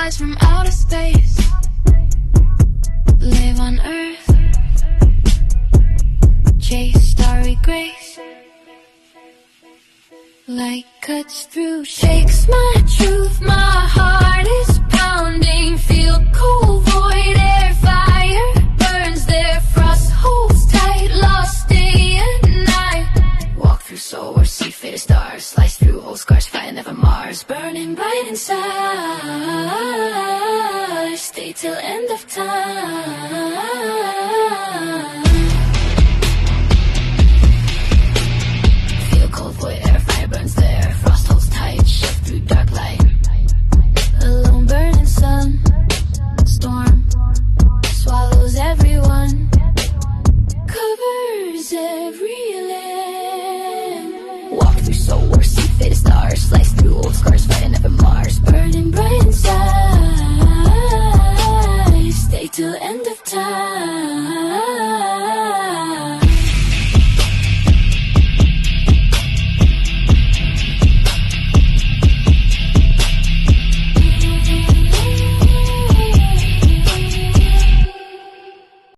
fireflies from outer space live on Earth, chase starry grace. Light cuts through, shakes my truth. My heart is pounding. Feel cold, void, air, fire burns there. Frost holds tight, lost day and night. Walk through soul or see faded stars. Slice through old scars, fire never Mars. Burning bright inside. Stay till end of time. Feel cold, void, air, fire burns there. Frost holds tight, shift through dark light. Alone burning sun, storm swallows everyone, covers every land. Walk through soul or see faded stars. Slice through old scars, fire never Mars. Burning bright inside. Stay till end.